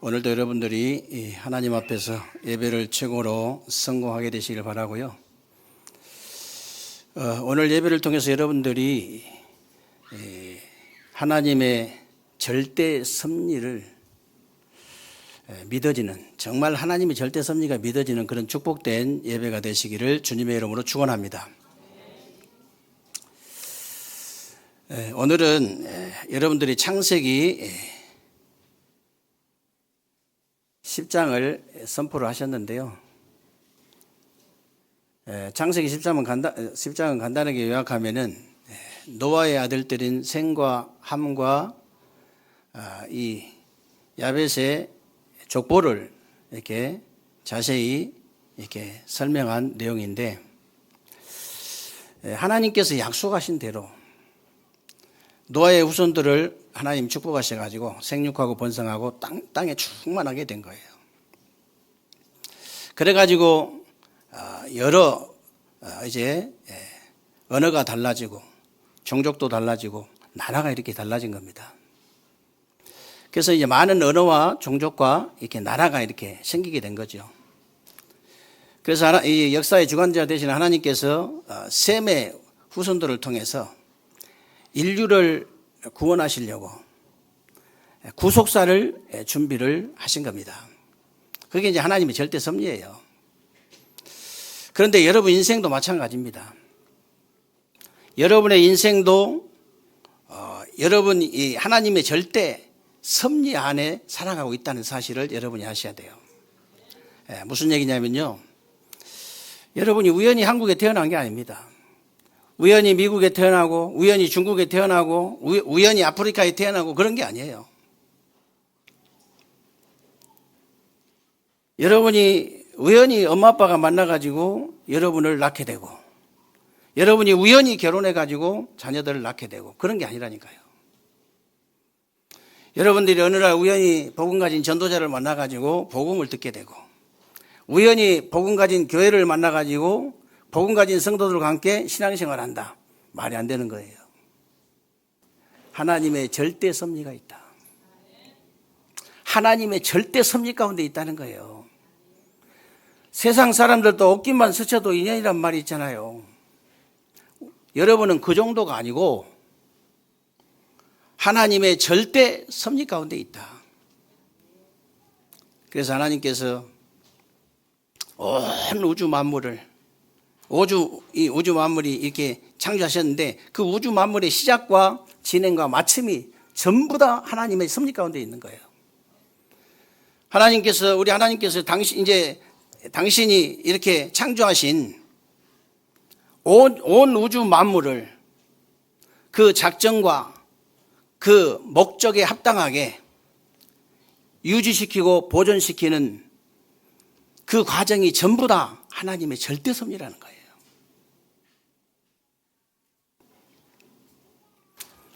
오늘도 여러분들이 하나님 앞에서 예배를 최고로 성공하게 되시길 바라고요. 오늘 예배를 통해서 여러분들이 하나님의 절대 섭리를 믿어지는, 정말 하나님의 절대 섭리가 믿어지는 그런 축복된 예배가 되시기를 주님의 이름으로 축원합니다. 오늘은 여러분들이 창세기 10장을 선포를 하셨는데요. 창세기 10장은 간단하게 요약하면은 노아의 아들들인 셈과 함과 이 야벳의 족보를 이렇게 자세히 이렇게 설명한 내용인데, 하나님께서 약속하신 대로 노아의 후손들을 하나님 축복하셔가지고 생육하고 번성하고 땅에 충만하게 된 거예요. 그래가지고 여러 이제 언어가 달라지고 종족도 달라지고 나라가 이렇게 달라진 겁니다. 그래서 이제 많은 언어와 종족과 이렇게 나라가 이렇게 생기게 된 거죠. 그래서 이 역사의 주관자 되신 하나님께서 셈의 후손들을 통해서 인류를 구원하시려고 구속사를 준비를 하신 겁니다. 그게 이제 하나님의 절대 섭리예요. 그런데 여러분 인생도 마찬가지입니다. 여러분의 인생도 여러분 이 하나님의 절대 섭리 안에 살아가고 있다는 사실을 여러분이 아셔야 돼요. 무슨 얘기냐면요, 여러분이 우연히 한국에 태어난 게 아닙니다. 우연히 미국에 태어나고 우연히 중국에 태어나고 우연히 아프리카에 태어나고 그런 게 아니에요. 여러분이 우연히 엄마 아빠가 만나가지고 여러분을 낳게 되고, 여러분이 우연히 결혼해가지고 자녀들을 낳게 되고 그런 게 아니라니까요. 여러분들이 어느 날 우연히 복음 가진 전도자를 만나가지고 복음을 듣게 되고, 우연히 복음 가진 교회를 만나가지고 복음 가진 성도들과 함께 신앙생활을 한다. 말이 안 되는 거예요. 하나님의 절대 섭리가 있다. 하나님의 절대 섭리 가운데 있다는 거예요. 세상 사람들도 옷깃만 스쳐도 인연이란 말이 있잖아요. 여러분은 그 정도가 아니고 하나님의 절대 섭리 가운데 있다. 그래서 하나님께서 온 우주 만물을 이 우주 만물이 이렇게 창조하셨는데, 그 우주 만물의 시작과 진행과 마침이 전부 다 하나님의 섭리 가운데 있는 거예요. 우리 하나님께서 당신이 이렇게 창조하신 온 우주 만물을 그 작정과 그 목적에 합당하게 유지시키고 보존시키는 그 과정이 전부 다 하나님의 절대 섭리라는 거예요.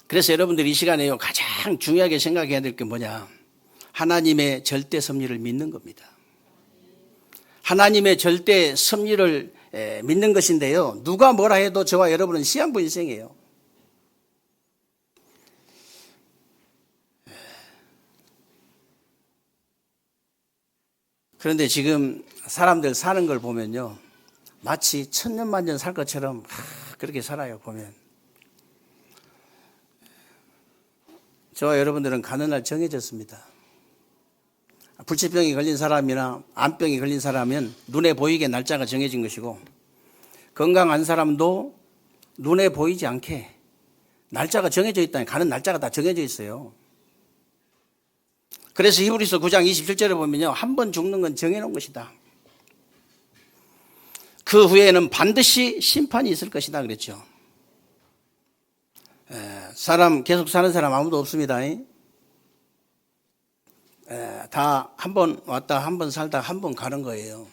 그래서 여러분들이 이 시간에 가장 중요하게 생각해야 될 게 뭐냐? 하나님의 절대 섭리를 믿는 겁니다. 하나님의 절대 섭리를 믿는 것인데요, 누가 뭐라 해도 저와 여러분은 시한부 인생이에요. 그런데 지금 사람들 사는 걸 보면요, 마치 천년만년 살 것처럼 그렇게 살아요. 보면 저와 여러분들은 가는 날 정해졌습니다. 불치병이 걸린 사람이나 암병이 걸린 사람은 눈에 보이게 날짜가 정해진 것이고, 건강한 사람도 눈에 보이지 않게 날짜가 정해져 있다니, 가는 날짜가 다 정해져 있어요. 그래서 히브리서 9장 27절에 보면요, 한 번 죽는 건 정해놓은 것이다. 그 후에는 반드시 심판이 있을 것이다 그랬죠. 사람 계속 사는 사람 아무도 없습니다. 다 한 번 왔다 한 번 살다 한 번 가는 거예요.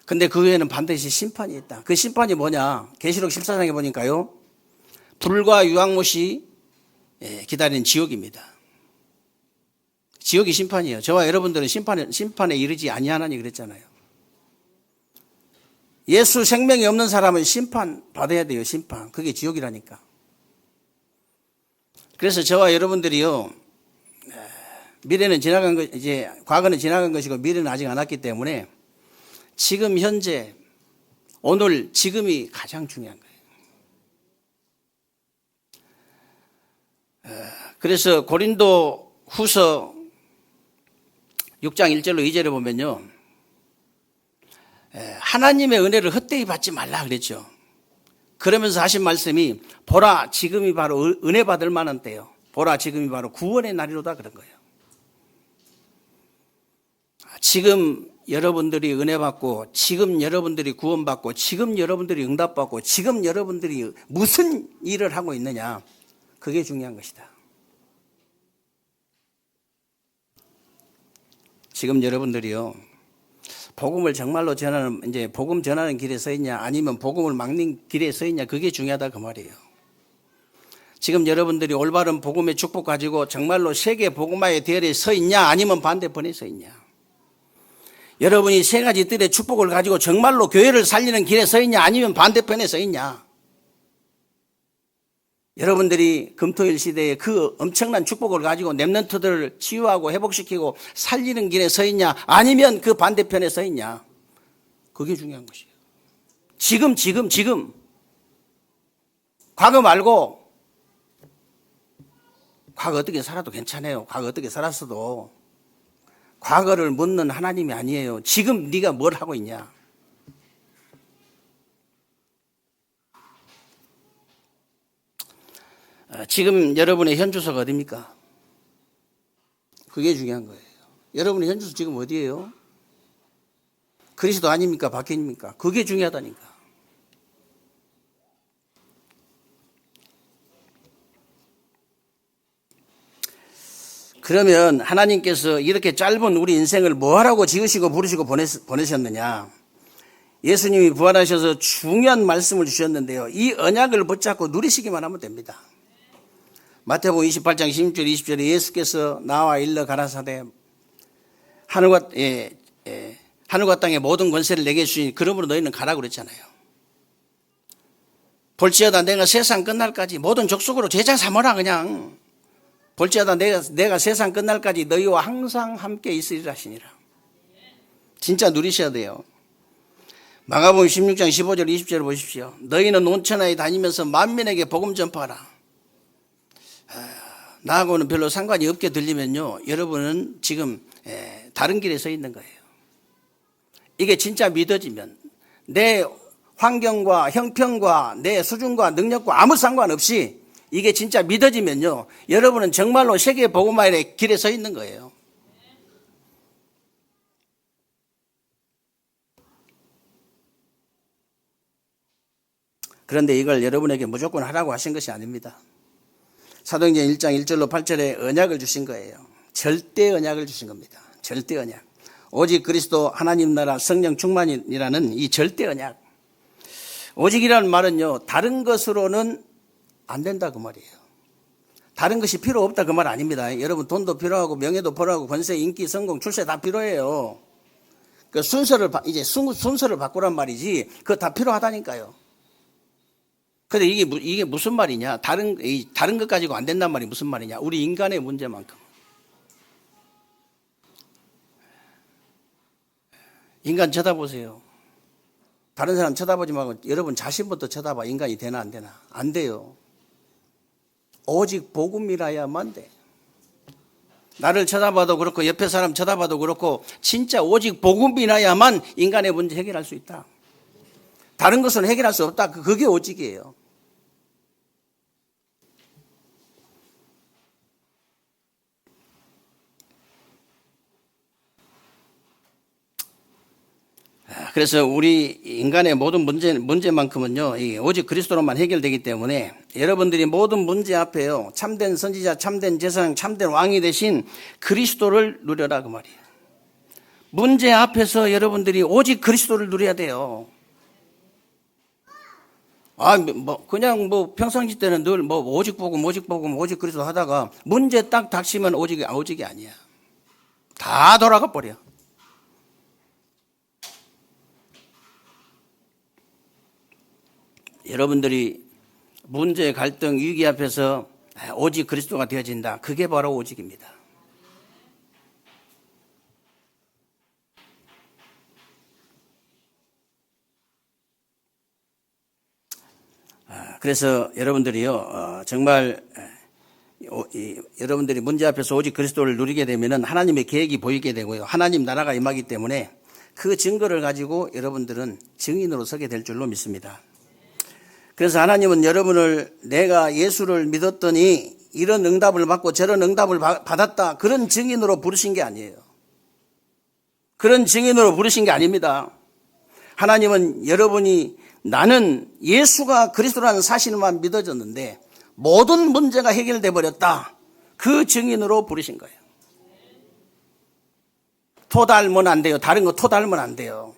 근데 그 후에는 반드시 심판이 있다. 그 심판이 뭐냐? 계시록 14장에 보니까요, 불과 유황못이 기다리는 지옥입니다. 지옥이 심판이에요. 저와 여러분들은 심판에 이르지 아니하나니 그랬잖아요. 예수 생명이 없는 사람은 심판 받아야 돼요. 심판. 그게 지옥이라니까. 그래서 저와 여러분들이요, 미래는 지나간 것, 이제 과거는 지나간 것이고 미래는 아직 안 왔기 때문에 지금 현재 오늘 지금이 가장 중요한 거예요. 그래서 고린도 후서 6장 1절로 2절에 보면요. 하나님의 은혜를 헛되이 받지 말라 그랬죠. 그러면서 하신 말씀이 보라 지금이 바로 은혜 받을 만한 때요. 보라 지금이 바로 구원의 날이로다 그런 거예요. 지금 여러분들이 은혜 받고 지금 여러분들이 구원받고 지금 여러분들이 응답받고 지금 여러분들이 무슨 일을 하고 있느냐 그게 중요한 것이다. 지금 여러분들이요. 복음을 정말로 전하는 이제 복음 전하는 길에 서 있냐 아니면 복음을 막는 길에 서 있냐 그게 중요하다 그 말이에요. 지금 여러분들이 올바른 복음의 축복 가지고 정말로 세계 복음화의 대열에 서 있냐 아니면 반대편에 서 있냐. 여러분이 세 가지 뜰의 축복을 가지고 정말로 교회를 살리는 길에 서 있냐 아니면 반대편에 서 있냐. 여러분들이 금토일 시대에 그 엄청난 축복을 가지고 렘넌트들을 치유하고 회복시키고 살리는 길에 서 있냐 아니면 그 반대편에 서 있냐. 그게 중요한 것이에요. 지금. 과거 말고 과거 어떻게 살아도 괜찮아요. 과거 어떻게 살았어도 과거를 묻는 하나님이 아니에요. 지금 네가 뭘 하고 있냐. 지금 여러분의 현주소가 어디입니까? 그게 중요한 거예요. 여러분의 현주소 지금 어디예요? 그리스도 아닙니까? 밖입니까? 그게 중요하다니까. 그러면 하나님께서 이렇게 짧은 우리 인생을 뭐하라고 지으시고 부르시고 보내셨느냐. 예수님이 부활하셔서 중요한 말씀을 주셨는데요. 이 언약을 붙잡고 누리시기만 하면 됩니다. 마태복음 28장 16절 20절에 예수께서 나와 일러 가라사대 하늘과 땅의 모든 권세를 내게 주시니 그러므로 너희는 가라고 그랬잖아요. 볼지어다 내가 세상 끝날까지 모든 족속으로 제자 삼으라 그냥. 볼지어다 내가 세상 끝날까지 너희와 항상 함께 있으리라 하시니라. 진짜 누리셔야 돼요. 마가복음 16장 15절 20절을 보십시오. 너희는 온 천하에 다니면서 만민에게 복음 전파하라. 나하고는 별로 상관이 없게 들리면요. 여러분은 지금 다른 길에 서 있는 거예요. 이게 진짜 믿어지면 내 환경과 형편과 내 수준과 능력과 아무 상관없이 이게 진짜 믿어지면요. 여러분은 정말로 세계 복음화의 길에 서 있는 거예요. 그런데 이걸 여러분에게 무조건 하라고 하신 것이 아닙니다. 사도행전 1장 1절로 8절에 언약을 주신 거예요. 절대 언약을 주신 겁니다. 절대 언약. 오직 그리스도 하나님 나라 성령 충만이라는 이 절대 언약. 오직이라는 말은요. 다른 것으로는 안 된다 그 말이에요. 다른 것이 필요 없다 그 말 아닙니다. 여러분 돈도 필요하고 명예도 필요하고 권세, 인기, 성공, 출세 다 필요해요. 그 순서를 바꾸란 말이지 그거 다 필요하다니까요. 근데 이게 무슨 말이냐? 다른 것 가지고 안 된단 말이 무슨 말이냐? 우리 인간의 문제만큼. 인간 쳐다보세요. 다른 사람 쳐다보지 말고 여러분 자신부터 쳐다봐. 인간이 되나 안 되나? 안 돼요. 오직 복음이라야만 돼. 나를 쳐다봐도 그렇고 옆에 사람 쳐다봐도 그렇고 진짜 오직 복음이라야만 인간의 문제 해결할 수 있다. 다른 것은 해결할 수 없다. 그게 오직이에요. 그래서 우리 인간의 모든 문제만큼은요, 오직 그리스도로만 해결되기 때문에 여러분들이 모든 문제 앞에요, 참된 선지자, 참된 제사장, 참된 왕이 되신 그리스도를 누려라 그 말이에요. 문제 앞에서 여러분들이 오직 그리스도를 누려야 돼요. 그냥 평상시 때는 늘 오직 복음, 오직 그리스도 하다가 문제 딱 닥치면 오직이 아니야. 다 돌아가 버려. 여러분들이 문제, 갈등, 위기 앞에서 오직 그리스도가 되어진다. 그게 바로 오직입니다. 그래서 여러분들이요, 정말 여러분들이 문제 앞에서 오직 그리스도를 누리게 되면은 하나님의 계획이 보이게 되고요. 하나님 나라가 임하기 때문에 그 증거를 가지고 여러분들은 증인으로 서게 될 줄로 믿습니다. 그래서 하나님은 여러분을 내가 예수를 믿었더니 이런 응답을 받고 저런 응답을 받았다, 그런 증인으로 부르신 게 아니에요. 그런 증인으로 부르신 게 아닙니다. 하나님은 여러분이 나는 예수가 그리스도라는 사실만 믿어졌는데 모든 문제가 해결돼 버렸다, 그 증인으로 부르신 거예요. 토 닮으면 안 돼요. 다른 거 토 닮으면 안 돼요.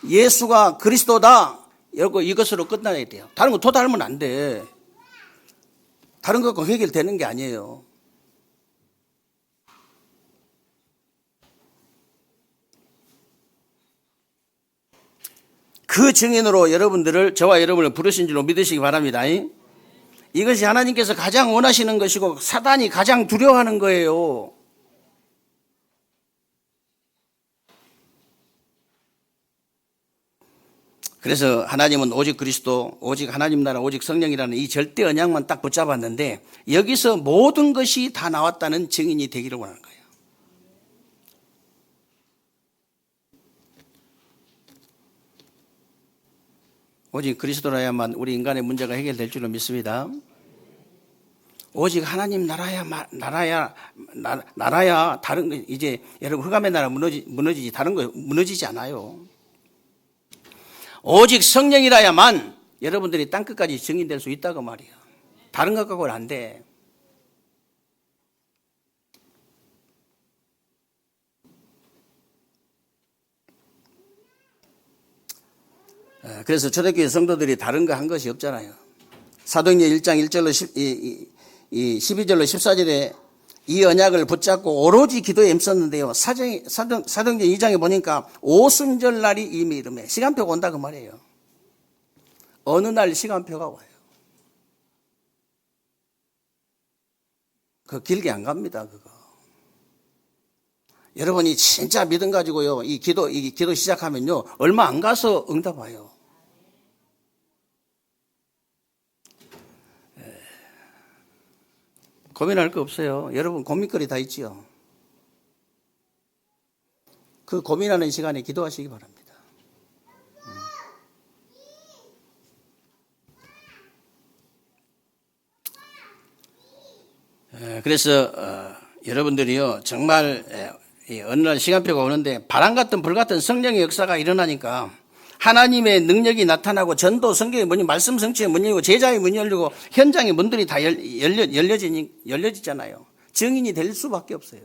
예수가 그리스도다, 이것으로 끝나야 돼요. 다른 거 토 닮으면 안 돼. 다른 거 갖고 해결되는 게 아니에요. 그 증인으로 여러분들을, 저와 여러분을 부르신 줄로 믿으시기 바랍니다. 이것이 하나님께서 가장 원하시는 것이고 사단이 가장 두려워하는 거예요. 그래서 하나님은 오직 그리스도, 오직 하나님 나라, 오직 성령이라는 이 절대 언약만 딱 붙잡았는데 여기서 모든 것이 다 나왔다는 증인이 되기를 원하는 거예요. 오직 그리스도라야만 우리 인간의 문제가 해결될 줄로 믿습니다. 오직 하나님 나라야 다른 거, 이제 여러분 흑암의 나라 무너지지 다른 거 무너지지 않아요. 오직 성령이라야만 여러분들이 땅끝까지 증인될 수 있다고 말이에요. 다른 것 갖고는 안 돼. 그래서 초대교회 성도들이 다른 거 한 것이 없잖아요. 사도행전 1장 1절로 12절로 14절에 이 언약을 붙잡고 오로지 기도에 힘썼는데요. 사도행전 2장에 보니까 오순절 날이 이미 이르매, 시간표가 온다 그 말이에요. 어느 날 시간표가 와요. 그 길게 안 갑니다, 그거. 여러분이 진짜 믿음 가지고요, 이 기도 시작하면요, 얼마 안 가서 응답 와요. 고민할 거 없어요. 여러분 고민거리 다 있지요. 그 고민하는 시간에 기도하시기 바랍니다. 그래서 여러분들이요, 정말 어느 날 시간표가 오는데 바람 같은 불 같은 성령의 역사가 일어나니까 하나님의 능력이 나타나고 전도, 성경의 문이, 말씀 성취의 문이 열리고 제자의 문이 열리고 현장의 문들이 다 열려지잖아요. 증인이 될 수밖에 없어요.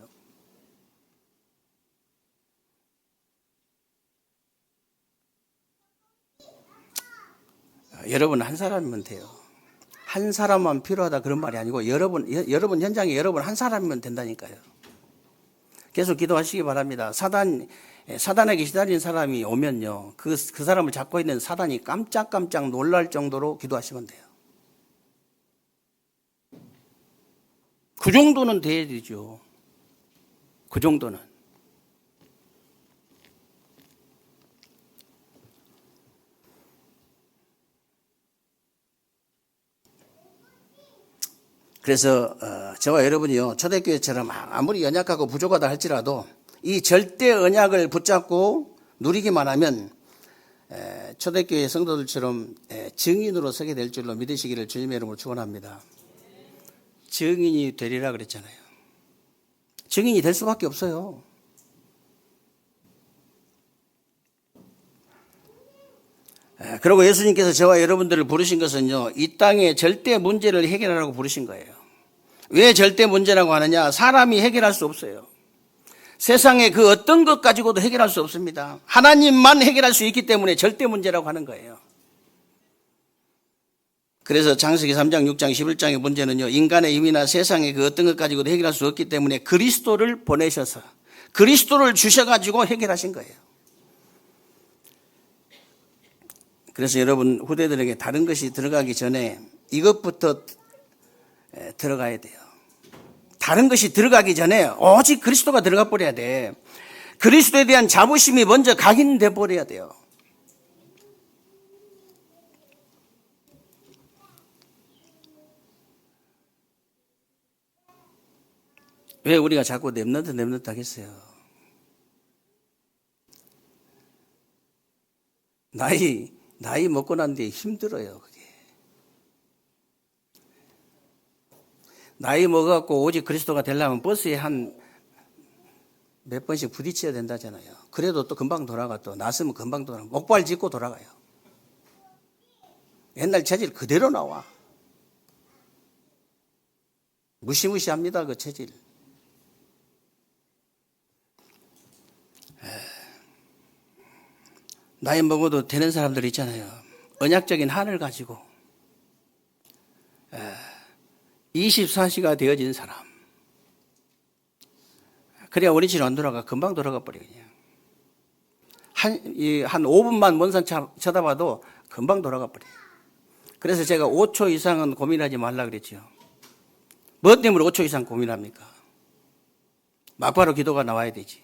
여러분 한 사람이면 돼요. 한 사람만 필요하다 그런 말이 아니고 여러분 현장에 여러분 한 사람이면 된다니까요. 계속 기도하시기 바랍니다. 사단에게 시달린 사람이 오면요, 그 사람을 잡고 있는 사단이 깜짝깜짝 놀랄 정도로 기도하시면 돼요. 그 정도는 돼야 되죠. 그 정도는. 그래서 저와 여러분이요, 초대교회처럼 아무리 연약하고 부족하다 할지라도 이 절대 언약을 붙잡고 누리기만 하면 초대교회 성도들처럼 증인으로 서게 될 줄로 믿으시기를 주님의 이름으로 축원합니다. 증인이 되리라 그랬잖아요. 증인이 될 수밖에 없어요. 그리고 예수님께서 저와 여러분들을 부르신 것은요, 이 땅의 절대 문제를 해결하라고 부르신 거예요. 왜 절대 문제라고 하느냐? 사람이 해결할 수 없어요. 세상에 그 어떤 것 가지고도 해결할 수 없습니다. 하나님만 해결할 수 있기 때문에 절대 문제라고 하는 거예요. 그래서 창세기 3장, 6장, 11장의 문제는요, 인간의 힘이나 세상의 그 어떤 것 가지고도 해결할 수 없기 때문에 그리스도를 보내셔서 그리스도를 주셔가지고 해결하신 거예요. 그래서 여러분 후대들에게 다른 것이 들어가기 전에 이것부터 들어가야 돼요. 다른 것이 들어가기 전에 오직 그리스도가 들어가 버려야 돼. 그리스도에 대한 자부심이 먼저 각인돼 버려야 돼요. 왜 우리가 자꾸 랩넌트 하겠어요? 나이 먹고 난 뒤에 힘들어요, 그게. 나이 먹어갖고 오직 그리스도가 되려면 버스에 한 몇 번씩 부딪혀야 된다잖아요. 그래도 또 금방 돌아가, 또 났으면 금방 돌아가. 목발 짚고 돌아가요. 옛날 체질 그대로 나와. 무시무시합니다, 그 체질. 나이 먹어도 되는 사람들 있잖아요. 언약적인 한을 가지고 24시가 되어진 사람. 그래야 원위치로 안 돌아가. 금방 돌아가 버려 그냥. 한 5분만 먼 산 쳐다봐도 금방 돌아가 버려요. 그래서 제가 5초 이상은 고민하지 말라 그랬죠. 뭐 때문에 5초 이상 고민합니까? 막바로 기도가 나와야 되지.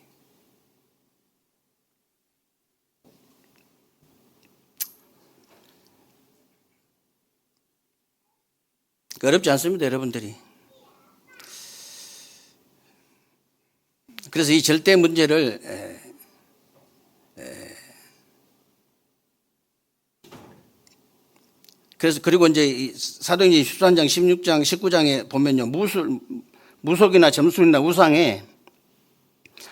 어렵지 않습니다, 여러분들이. 그래서 이 절대 문제를 그리고 이제 사도행전 13장, 16장, 19장에 보면요, 무속이나 점술이나 우상에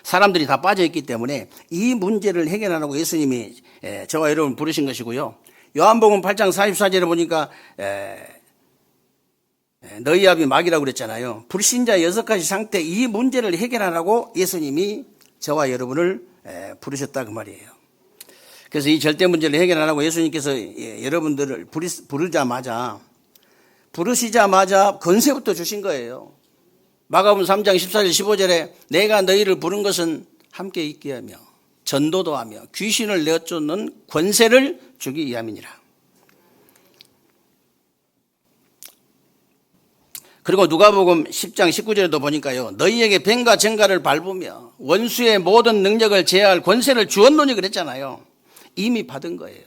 사람들이 다 빠져 있기 때문에 이 문제를 해결하라고 예수님이 저와 여러분 부르신 것이고요. 요한복음 8장 44절에 보니까 너희 아비 마귀라고 그랬잖아요. 불신자 6가지 상태, 이 문제를 해결하라고 예수님이 저와 여러분을 부르셨다 그 말이에요. 그래서 이 절대 문제를 해결하라고 예수님께서 여러분들을 부르시자마자 권세부터 주신 거예요. 마가복음 3장 14절 15절에 내가 너희를 부른 것은 함께 있게 하며 전도도 하며 귀신을 내쫓는 권세를 주기 위함이니라. 그리고 누가복음 10장 19절에도 보니까요, 너희에게 뱀과 쟁가를 밟으며 원수의 모든 능력을 제어할 권세를 주었노니 그랬잖아요. 이미 받은 거예요.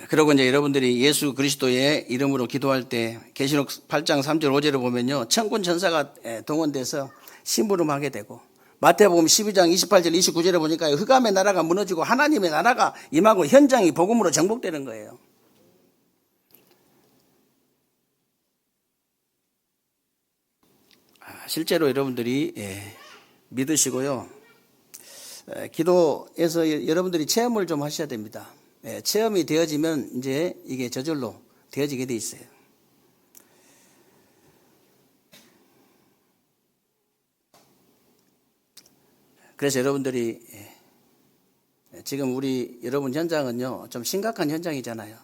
그리고 이제 여러분들이 예수 그리스도의 이름으로 기도할 때 계시록 8장 3절 5절을 보면요, 천군 천사가 동원돼서 심부름하게 되고, 마태복음 12장 28절 29절에 보니까 흑암의 나라가 무너지고 하나님의 나라가 임하고 현장이 복음으로 정복되는 거예요. 실제로 여러분들이 믿으시고요, 기도에서 여러분들이 체험을 좀 하셔야 됩니다. 체험이 되어지면 이제 이게 저절로 되어지게 돼 있어요. 그래서 여러분들이 지금 여러분 현장은요, 좀 심각한 현장이잖아요.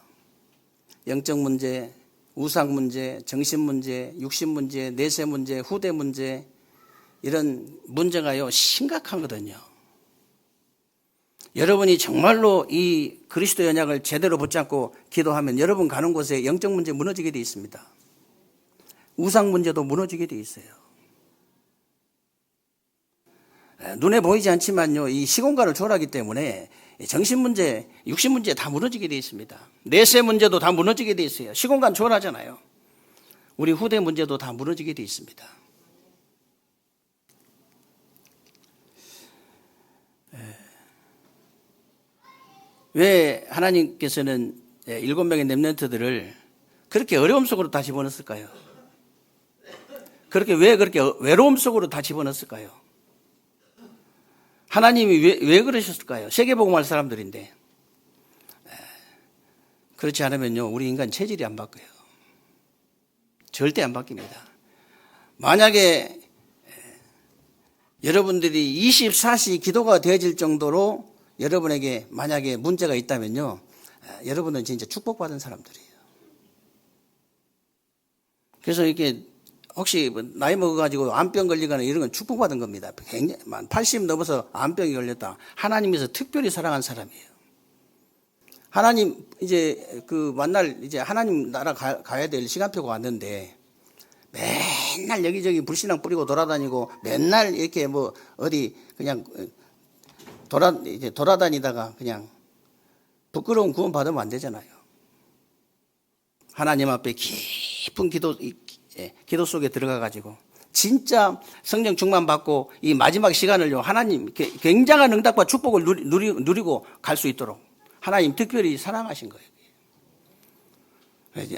영적 문제, 우상 문제, 정신 문제, 육신 문제, 내세 문제, 후대 문제, 이런 문제가요, 심각하거든요. 여러분이 정말로 이 그리스도 언약을 제대로 붙잡고 기도하면 여러분 가는 곳에 영적 문제 무너지게 돼 있습니다. 우상 문제도 무너지게 돼 있어요. 눈에 보이지 않지만요, 이 시공간을 초월하기 때문에 정신 문제, 육신 문제 다 무너지게 돼 있습니다. 내세 문제도 다 무너지게 돼 있어요. 시공간 초월하잖아요. 우리 후대 문제도 다 무너지게 돼 있습니다. 왜 하나님께서는 7명의 렘넌트들을 그렇게 어려움 속으로 다 집어넣었을까요? 왜 그렇게 외로움 속으로 다 집어넣었을까요? 하나님이 왜 그러셨을까요? 세계복음할 사람들인데. 그렇지 않으면요, 우리 인간 체질이 안 바뀌어요. 절대 안 바뀝니다. 만약에 여러분들이 24시 기도가 되어질 정도로 여러분에게 만약에 문제가 있다면요, 여러분은 진짜 축복받은 사람들이에요. 그래서 이렇게 혹시 나이 먹어가지고 암병 걸리거나 이런 건 축복받은 겁니다. 80 넘어서 암병이 걸렸다. 하나님께서 특별히 사랑한 사람이에요. 하나님 이제 만날 이제 하나님 나라 가야 될 시간표가 왔는데 맨날 여기저기 불신앙 뿌리고 돌아다니고 맨날 이렇게 어디 그냥 돌아다니다가 그냥 부끄러운 구원 받으면 안 되잖아요. 하나님 앞에 깊은 기도 속에 들어가 가지고 진짜 성령 충만 받고 이 마지막 시간을요, 하나님 굉장한 응답과 축복을 누리고 갈 수 있도록 하나님 특별히 사랑하신 거예요.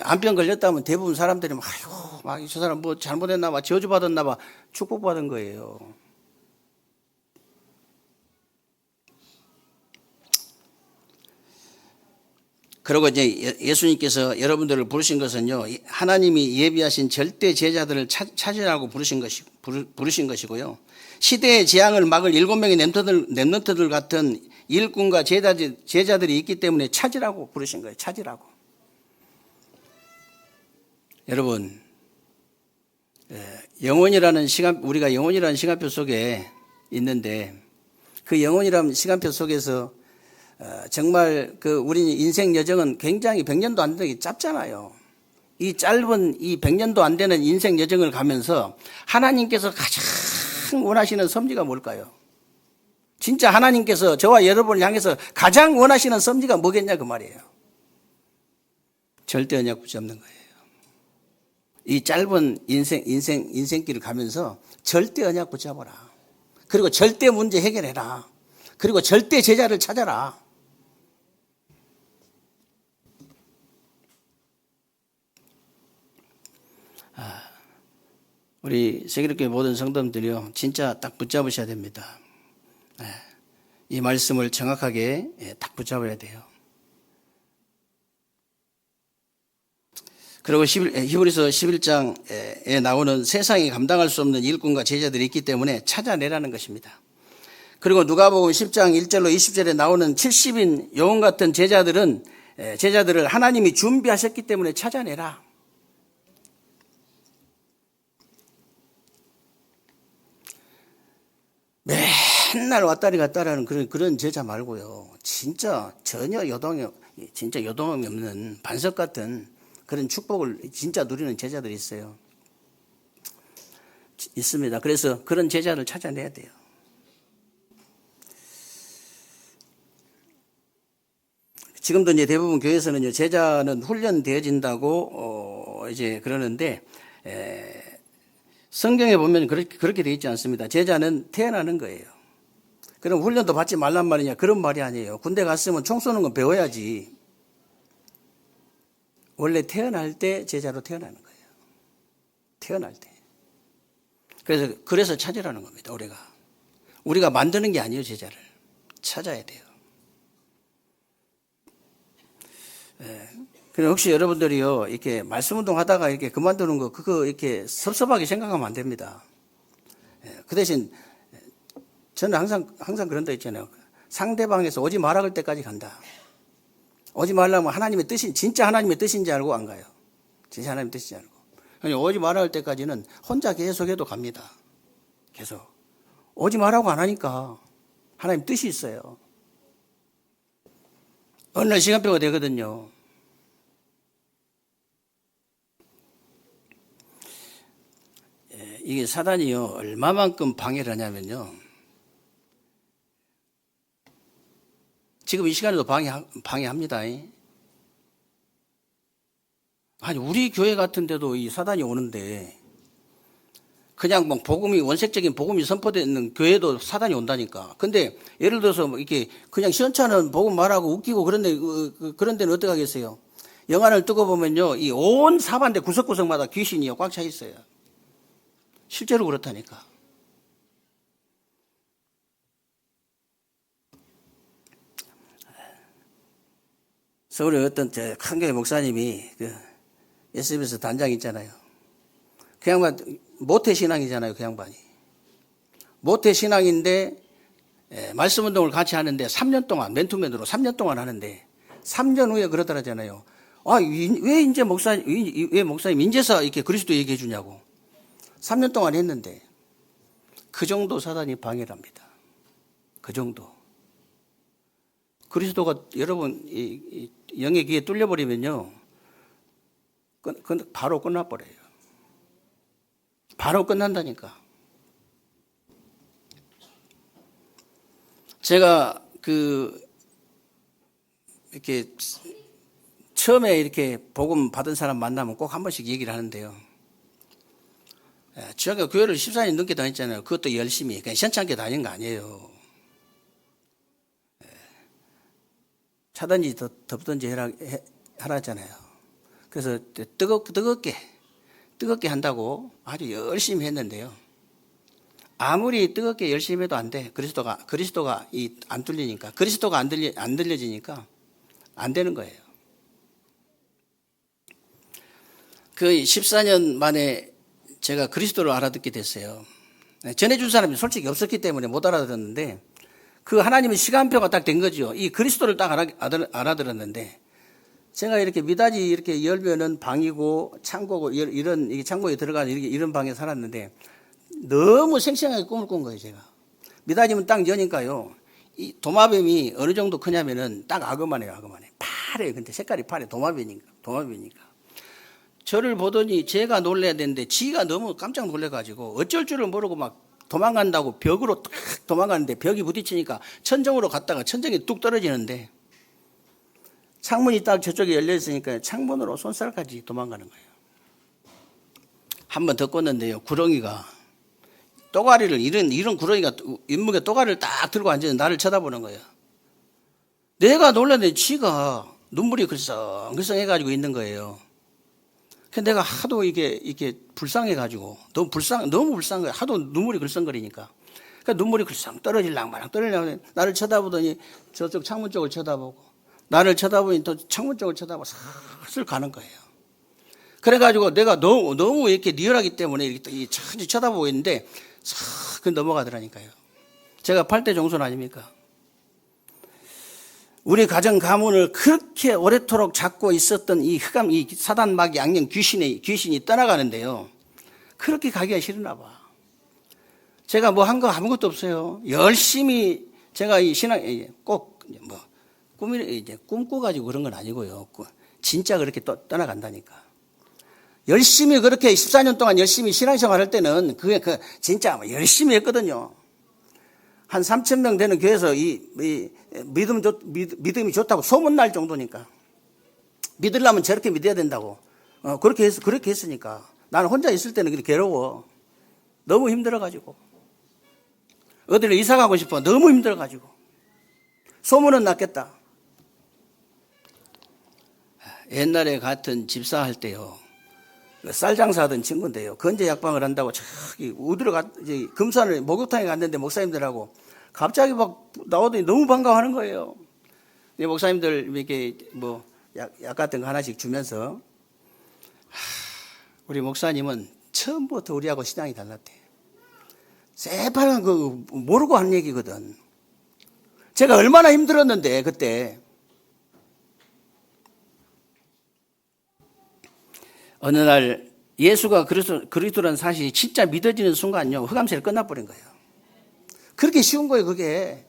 암병 걸렸다면 대부분 사람들이 아이고, 막 저 사람 뭐 잘못했나 봐, 저주받았나 봐, 축복받은 거예요. 그리고 이제 예수님께서 여러분들을 부르신 것은요, 하나님이 예비하신 절대 제자들을 찾으라고 부르신 것이고요. 시대의 재앙을 막을 7명의 렘넌트들 같은 일꾼과 제자들이 있기 때문에 찾으라고 부르신 거예요. 찾으라고. 여러분, 우리가 영혼이라는 시간표 속에 있는데 그 영혼이라는 시간표 속에서 정말 우리 인생 여정은 굉장히 100년도 안 되게 짧잖아요. 이 짧은 이 100년도 안 되는 인생 여정을 가면서 하나님께서 가장 원하시는 섭리가 뭘까요? 진짜 하나님께서 저와 여러분을 향해서 가장 원하시는 섭리가 뭐겠냐 그 말이에요. 절대 언약 붙잡는 거예요. 이 짧은 인생길을 가면서 절대 언약 붙잡아라. 그리고 절대 문제 해결해라. 그리고 절대 제자를 찾아라. 우리 세계교회 모든 성도님들이요, 진짜 딱 붙잡으셔야 됩니다. 이 말씀을 정확하게 딱 붙잡아야 돼요. 그리고 히브리서 11장에 나오는 세상이 감당할 수 없는 일꾼과 제자들이 있기 때문에 찾아내라는 것입니다. 그리고 누가복음 10장 1절로 20절에 나오는 70인 영혼 같은 제자들을 하나님이 준비하셨기 때문에 찾아내라. 맨날 왔다리 갔다리 하는 그런 제자 말고요. 진짜 전혀 요동함이 없는 반석 같은 그런 축복을 진짜 누리는 제자들이 있어요. 있습니다. 그래서 그런 제자를 찾아내야 돼요. 지금도 이제 대부분 교회에서는요, 제자는 훈련되어진다고 이제 그러는데 성경에 보면 그렇게 되어 있지 않습니다. 제자는 태어나는 거예요. 그럼 훈련도 받지 말란 말이냐? 그런 말이 아니에요. 군대 갔으면 총 쏘는 건 배워야지. 원래 태어날 때 제자로 태어나는 거예요. 태어날 때. 그래서 찾으라는 겁니다. 우리가 만드는 게 아니에요. 제자를 찾아야 돼요. 그럼 혹시 여러분들이요, 이렇게 말씀 운동 하다가 이렇게 그만두는 거, 그거 이렇게 섭섭하게 생각하면 안 됩니다. 그 대신 저는 항상 그런 데 있잖아요. 상대방에서 오지 말라 그럴 때까지 간다. 오지 말라면 진짜 하나님의 뜻인지 알고 안 가요. 진짜 하나님의 뜻인지 알고. 그러니까 오지 말라 할 때까지는 혼자 계속해도 갑니다. 계속. 오지 말라고 안 하니까 하나님 뜻이 있어요. 어느 날 시간표가 되거든요. 이게 사단이요, 얼마만큼 방해를 하냐면요. 지금 이 시간에도 방해합니다. 아니, 우리 교회 같은 데도 이 사단이 오는데, 그냥 뭐 원색적인 복음이 선포되는 교회도 사단이 온다니까. 근데 예를 들어서 이렇게 그냥 시원찮은 복음 말하고 웃기고 그런 데는 어떻게 하겠어요? 영안을 뜨고 보면요, 이 온 사반대 구석구석마다 귀신이 꽉 차 있어요. 실제로 그렇다니까. 서울에 어떤 큰 교회 목사님이 SBS 단장 있잖아요. 그 양반 모태신앙이잖아요. 그 양반이 모태신앙인데 말씀 운동을 같이 하는데 3년 동안 맨투맨으로 3년 동안 하는데 3년 후에 그러더라잖아요. 왜 목사님 인제서 이렇게 그리스도 얘기해 주냐고. 3년 동안 했는데 그 정도 사단이 방해를 합니다. 그 정도. 그리스도가 여러분 영의 귀에 뚫려버리면요, 바로 끝나버려요. 바로 끝난다니까. 제가 이렇게 처음에 이렇게 복음 받은 사람 만나면 꼭 한 번씩 얘기를 하는데요. 제가 교회를 14년 넘게 다녔잖아요. 그것도 열심히, 그냥 시원찮게 다닌 거 아니에요. 차든지 덥든지 하라잖아요. 그래서 뜨겁게 한다고 아주 열심히 했는데요. 아무리 뜨겁게 열심히 해도 안 돼. 그리스도가 안 뚫리니까. 그리스도가 안 들려지니까 안 되는 거예요. 그 14년 만에 제가 그리스도를 알아듣게 됐어요. 전해준 사람이 솔직히 없었기 때문에 못 알아들었는데 그 하나님의 시간표가 딱 된 거죠. 이 그리스도를 딱 알아들었는데 제가 이렇게 미닫이 이렇게 열면은 방이고 창고고 이런 이게 창고에 들어가는 이런 방에 살았는데 너무 생생하게 꿈을 꾼 거예요, 제가. 미닫이면 딱 여니까요. 이 도마뱀이 어느 정도 크냐면은 딱 아그만해요, 아그만해. 파래요. 근데 색깔이 파래. 도마뱀이니까. 저를 보더니 제가 놀래야 되는데 지가 너무 깜짝 놀래가지고 어쩔 줄을 모르고 막 도망간다고 벽으로 딱 도망가는데 벽이 부딪히니까 천정으로 갔다가 천정이 뚝 떨어지는데 창문이 딱 저쪽에 열려 있으니까 창문으로 손살까지 도망가는 거예요. 한 번 더 꿨는데요. 구렁이가 또가리를 이런 구렁이가 잇목에 또가리를 딱 들고 앉아서 나를 쳐다보는 거예요. 내가 놀랐는데 지가 눈물이 글썽글썽해가지고 있는 거예요. 근데 내가 하도 이게 불쌍해가지고 너무 불쌍한 거예요. 하도 눈물이 글썽거리니까. 그러니까 눈물이 글썽 떨어지려고 나를 쳐다보더니 저쪽 창문 쪽을 쳐다보고 나를 쳐다보니 또 창문 쪽을 쳐다보고 슬슬 가는 거예요. 그래가지고 내가 너무 이렇게 리얼하기 때문에 이렇게 천천히 쳐다보고 있는데 싹 넘어가더라니까요. 제가 8대 종손 아닙니까? 우리 가정 가문을 그렇게 오래도록 잡고 있었던 이 사단 마귀 악령 귀신이 떠나가는데요. 그렇게 가기가 싫으나 봐. 제가 뭐 한 거 아무것도 없어요. 열심히 제가 이 신앙 꼭 뭐 꿈꿔가지고 그런 건 아니고요. 진짜 그렇게 떠나간다니까. 열심히 그렇게 14년 동안 열심히 신앙생활 할 때는 그게 진짜 열심히 했거든요. 한 3,000명 되는 교회에서 믿음이 좋다고 소문날 정도니까. 믿으려면 저렇게 믿어야 된다고. 그렇게 했으니까. 나는 혼자 있을 때는 그렇게 괴로워. 너무 힘들어가지고. 어디를 이사 가고 싶어. 너무 힘들어가지고. 소문은 났겠다. 옛날에 같은 집사 할 때요. 쌀 장사하던 친구인데요. 건재 약방을 한다고 저기 어디로 금산을 목욕탕에 갔는데 목사님들하고 갑자기 막 나오더니 너무 반가워하는 거예요. 목사님들 이렇게 뭐 약 같은 거 하나씩 주면서 우리 목사님은 처음부터 우리하고 신앙이 달랐대. 새빨간 거 모르고 한 얘기거든. 제가 얼마나 힘들었는데 그때. 어느 날 예수가 그리스도라는 사실이 진짜 믿어지는 순간요. 흑암세를 끝나버린 거예요. 그렇게 쉬운 거예요, 그게.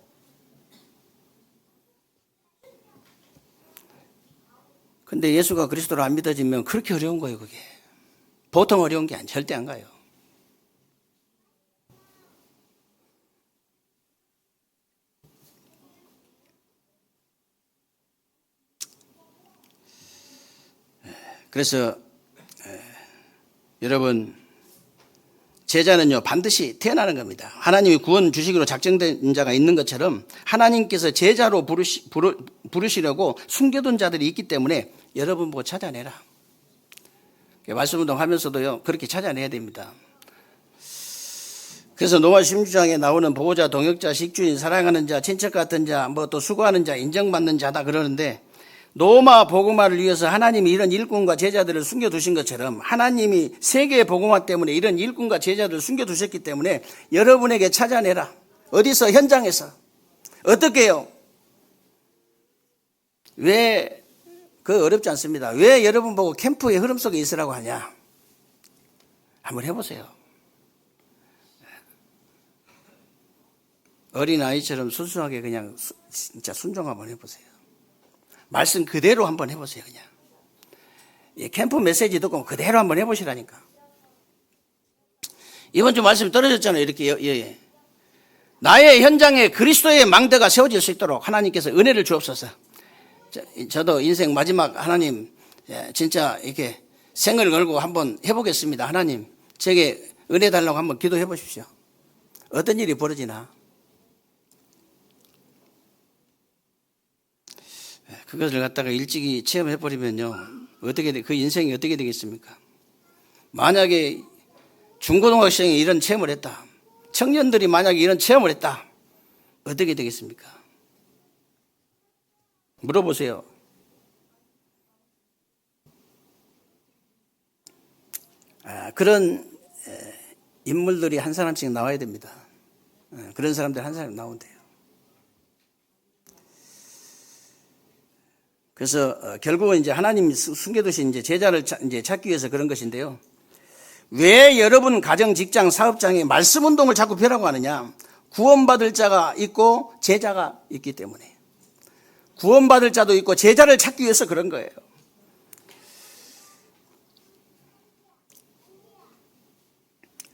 근데 예수가 그리스도로 안 믿어지면 그렇게 어려운 거예요, 그게. 보통 어려운 게 절대 안 가요. 그래서 여러분, 제자는요 반드시 태어나는 겁니다. 하나님이 구원 주시기로 작정된 자가 있는 것처럼 하나님께서 제자로 부르시려고 숨겨둔 자들이 있기 때문에 여러분 보고 찾아내라. 말씀운동 하면서도요 그렇게 찾아내야 됩니다. 그래서 노아 16장에 나오는 보호자, 동역자, 식주인, 사랑하는 자, 친척 같은 자, 뭐 또 수고하는 자, 인정받는 자다 그러는데 노마 복음화를 위해서 하나님이 이런 일꾼과 제자들을 숨겨두신 것처럼 하나님이 세계의 복음화 때문에 이런 일꾼과 제자들을 숨겨두셨기 때문에 여러분에게 찾아내라. 어디서? 현장에서. 어떻게 해요? 왜? 그거 어렵지 않습니다. 왜 여러분 보고 캠프의 흐름 속에 있으라고 하냐? 한번 해보세요. 어린아이처럼 순수하게 그냥 진짜 순종 한번 해보세요. 말씀 그대로 한번 해보세요, 그냥. 캠프 메시지 듣고 그대로 한번 해보시라니까. 이번 주 말씀이 떨어졌잖아요, 이렇게. 나의 현장에 그리스도의 망대가 세워질 수 있도록 하나님께서 은혜를 주옵소서. 저도 인생 마지막 하나님 진짜 이렇게 생을 걸고 한번 해보겠습니다. 하나님 제게 은혜 달라고 한번 기도해 보십시오. 어떤 일이 벌어지나. 그것을 갖다가 일찍이 체험해 버리면요, 그 인생이 어떻게 되겠습니까? 만약에 중고등학생이 이런 체험을 했다, 청년들이 만약에 이런 체험을 했다, 어떻게 되겠습니까? 물어보세요. 그런 인물들이 한 사람씩 나와야 됩니다. 그런 사람들 한 사람 나오면 돼요. 그래서 결국은 이제 하나님 숨겨두신 이제 제자를 이제 찾기 위해서 그런 것인데요. 왜 여러분 가정, 직장, 사업장에 말씀 운동을 자꾸 펴라고 하느냐? 구원받을 자가 있고 제자가 있기 때문에. 구원받을 자도 있고 제자를 찾기 위해서 그런 거예요.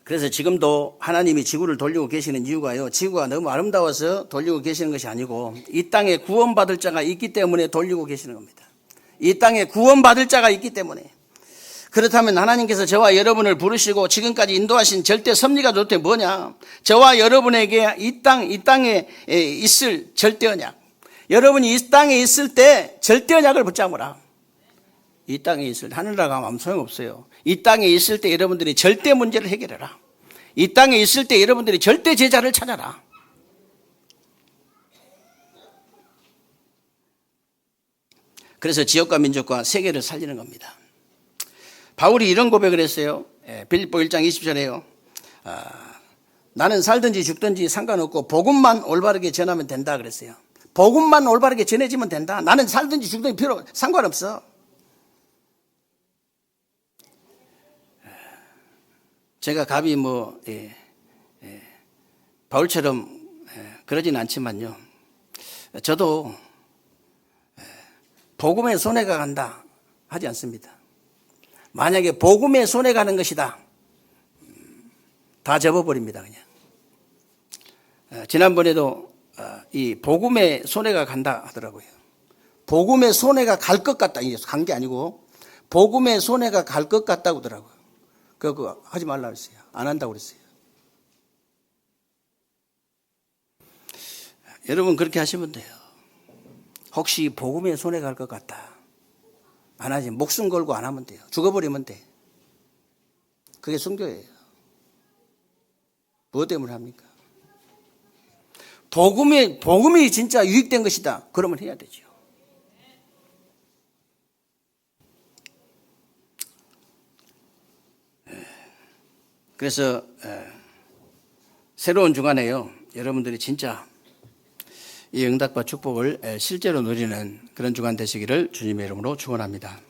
그래서 지금도 하나님이 지구를 돌리고 계시는 이유가요, 지구가 너무 아름다워서 돌리고 계시는 것이 아니고 이 땅에 구원받을 자가 있기 때문에 돌리고 계시는 겁니다. 이 땅에 구원받을 자가 있기 때문에. 그렇다면 하나님께서 저와 여러분을 부르시고 지금까지 인도하신 절대 섭리가 도대체 뭐냐? 저와 여러분에게 이 땅에 있을 절대 언약, 여러분이 이 땅에 있을 때 절대 언약을 붙잡으라. 이 땅에 있을 때, 하늘나라 가면 아무 소용없어요. 이 땅에 있을 때 여러분들이 절대 문제를 해결해라. 이 땅에 있을 때 여러분들이 절대 제자를 찾아라. 그래서 지역과 민족과 세계를 살리는 겁니다. 바울이 이런 고백을 했어요. 빌립보 1장 20절에요. 나는 살든지 죽든지 상관없고 복음만 올바르게 전하면 된다 그랬어요. 복음만 올바르게 전해지면 된다. 나는 살든지 죽든지 상관없어. 제가 갑이 바울처럼 그러진 않지만요, 저도 복음에 손해가 간다 하지 않습니다. 만약에 복음에 손해 가는 것이다, 다 접어버립니다. 그냥 지난번에도 이 복음에 손해가 간다 하더라고요. 복음에 손해가 갈 것 같다, 간 게 아니고 복음에 손해가 갈 것 같다고 하더라고요. 그거 하지 말라 그랬어요. 안 한다고 그랬어요. 여러분 그렇게 하시면 돼요. 혹시 복음에 손해 갈 것 같다, 안 하지. 목숨 걸고 안 하면 돼요. 죽어버리면 돼. 그게 순교예요. 무엇 때문에 합니까? 복음이 진짜 유익된 것이다, 그러면 해야 되죠. 그래서 새로운 주간에요, 여러분들이 진짜 이 응답과 축복을 실제로 누리는 그런 주간 되시기를 주님의 이름으로 축원합니다.